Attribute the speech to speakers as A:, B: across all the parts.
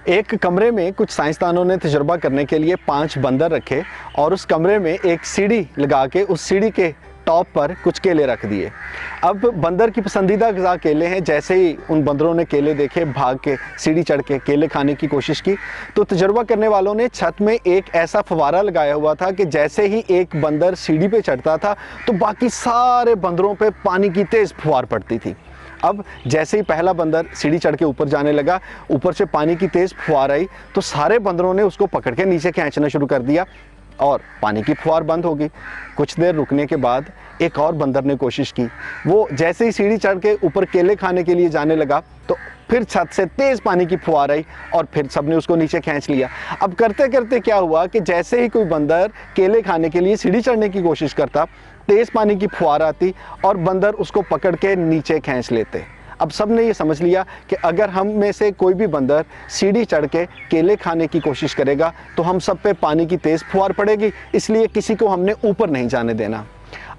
A: एक कमरे में कुछ साइंसदानों ने तजुर्बा करने के लिए 5 बंदर रखे और उस कमरे में एक सीढ़ी लगा के उस सीढ़ी के टॉप पर कुछ केले रख दिए। अब बंदर की पसंदीदा ग़िज़ा केले हैं। जैसे ही उन बंदरों ने केले देखे, भाग के सीढ़ी चढ़ के केले खाने की कोशिश की, तो तजुर्बा करने वालों ने छत में एक ऐसा फव्वारा लगाया हुआ था कि जैसे ही एक बंदर सीढ़ी पे चढ़ता था तो बाकी सारे बंदरों पे पानी की तेज़ फुहार पड़ती थी। अब जैसे ही पहला बंदर सीढ़ी चढ़ के ऊपर जाने लगा, ऊपर से पानी की तेज़ फुहार आई तो सारे बंदरों ने उसको पकड़ के नीचे खींचना शुरू कर दिया और पानी की फुहार बंद हो गई। कुछ देर रुकने के बाद एक और बंदर ने कोशिश की। वो जैसे ही सीढ़ी चढ़ के ऊपर केले खाने के लिए जाने लगा तो फिर छत से तेज़ पानी की फुहार आई और फिर सबने उसको नीचे खींच लिया। अब करते करते क्या हुआ कि जैसे ही कोई बंदर केले खाने के लिए सीढ़ी चढ़ने की कोशिश करता, तेज़ पानी की फुहार आती और बंदर उसको पकड़ के नीचे खींच लेते। अब सब ने ये समझ लिया कि अगर हम में से कोई भी बंदर सीढ़ी चढ़ के केले खाने की कोशिश करेगा तो हम सब पे पानी की तेज़ फुहार पड़ेगी, इसलिए किसी को हमने ऊपर नहीं जाने देना।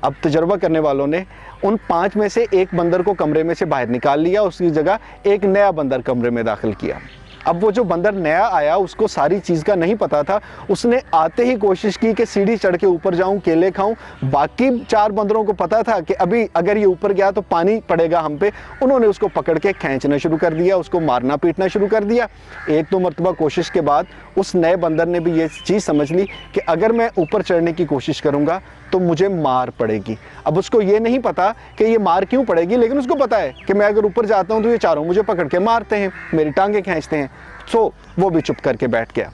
A: अब तजुर्बा करने वालों ने उन 5 में से एक बंदर को कमरे में से बाहर निकाल लिया, उसकी जगह एक नया बंदर कमरे में दाखिल किया। अब वो जो बंदर नया आया उसको सारी चीज़ का नहीं पता था। उसने आते ही कोशिश की कि सीढ़ी चढ़ के ऊपर जाऊं, केले खाऊं। बाकी 4 बंदरों को पता था कि अभी अगर ये ऊपर गया तो पानी पड़ेगा हम पे। उन्होंने उसको पकड़ के खींचना शुरू कर दिया, उसको मारना पीटना शुरू कर दिया। 1-2 मरतबा कोशिश के बाद उस नए बंदर ने भी ये चीज़ समझ ली कि अगर मैं ऊपर चढ़ने की कोशिश करूँगा तो मुझे मार पड़ेगी। अब उसको ये नहीं पता कि ये मार क्यों पड़ेगी, लेकिन उसको पता है कि मैं अगर ऊपर जाता हूँ तो ये चारों मुझे पकड़ के मारते हैं, मेरी टांगें खींचते हैं। सो वो भी चुप करके बैठ गया।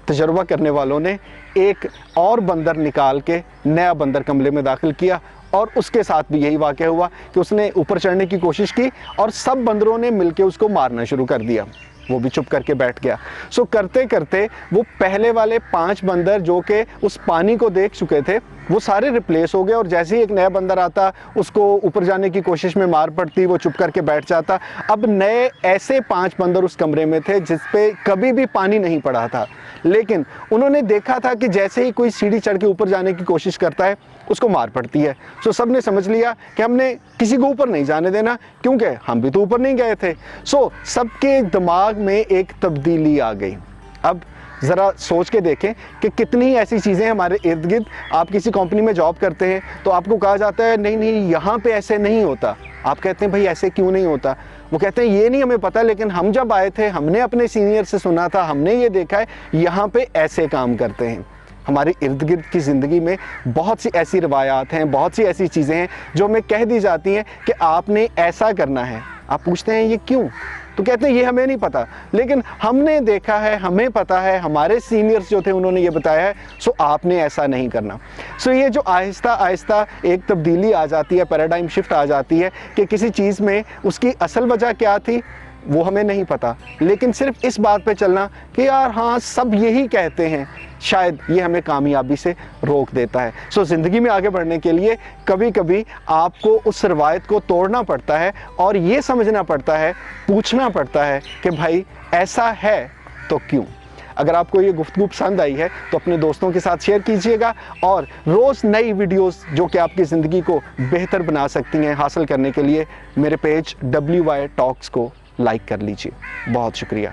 A: तजुर्बा करने वालों ने एक और बंदर निकाल के नया बंदर कमरे में दाखिल किया और उसके साथ भी यही वाक़या हुआ कि उसने ऊपर चढ़ने की कोशिश की और सब बंदरों ने मिलकर उसको मारना शुरू कर दिया। वो भी चुप करके बैठ गया। सो करते करते वो पहले वाले 5 बंदर जो कि उस पानी को देख चुके थे वो सारे रिप्लेस हो गए और जैसे ही एक नया बंदर आता उसको ऊपर जाने की कोशिश में मार पड़ती, वो चुप करके बैठ जाता। अब नए ऐसे 5 बंदर उस कमरे में थे जिस पे कभी भी पानी नहीं पड़ा था, लेकिन उन्होंने देखा था कि जैसे ही कोई सीढ़ी चढ़ के ऊपर जाने की कोशिश करता है उसको मार पड़ती है। सो सब ने समझ लिया कि हमने किसी को ऊपर नहीं जाने देना, क्योंकि हम भी तो ऊपर नहीं गए थे। सो सबके दिमाग में एक तब्दीली आ गई। अब ज़रा सोच के देखें कि कितनी ऐसी चीज़ें हमारे इर्द गिर्द। आप किसी कंपनी में जॉब करते हैं तो आपको कहा जाता है नहीं नहीं यहाँ पे ऐसे नहीं होता। आप कहते हैं भाई ऐसे क्यों नहीं होता? वो कहते हैं ये नहीं हमें पता, लेकिन हम जब आए थे हमने अपने सीनियर से सुना था, हमने ये देखा है यहाँ पे ऐसे काम करते हैं। हमारे इर्द गिर्द की ज़िंदगी में बहुत सी ऐसी रवायात हैं, बहुत सी ऐसी चीज़ें हैं जो हमें कह दी जाती हैं कि आपने ऐसा करना है। आप पूछते हैं ये क्यों? तो कहते हैं ये हमें नहीं पता, लेकिन हमने देखा है, हमें पता है, हमारे सीनियर्स जो थे उन्होंने ये बताया है, सो आपने ऐसा नहीं करना। सो ये जो आहिस्ता आहिस्ता एक तब्दीली आ जाती है, पैराडाइम शिफ्ट आ जाती है कि किसी चीज़ में उसकी असल वजह क्या थी वो हमें नहीं पता, लेकिन सिर्फ इस बात पे चलना कि यार हाँ सब यही कहते हैं, शायद ये हमें कामयाबी से रोक देता है। सो ज़िंदगी में आगे बढ़ने के लिए कभी कभी आपको उस रवायत को तोड़ना पड़ता है और ये समझना पड़ता है, पूछना पड़ता है कि भाई ऐसा है तो क्यों। अगर आपको ये गुफ्तगू पसंद आई है तो अपने दोस्तों के साथ शेयर कीजिएगा और रोज़ नई वीडियोस जो कि आपकी ज़िंदगी को बेहतर बना सकती हैं हासिल करने के लिए मेरे पेज WY Talks को लाइक कर लीजिए। बहुत शुक्रिया।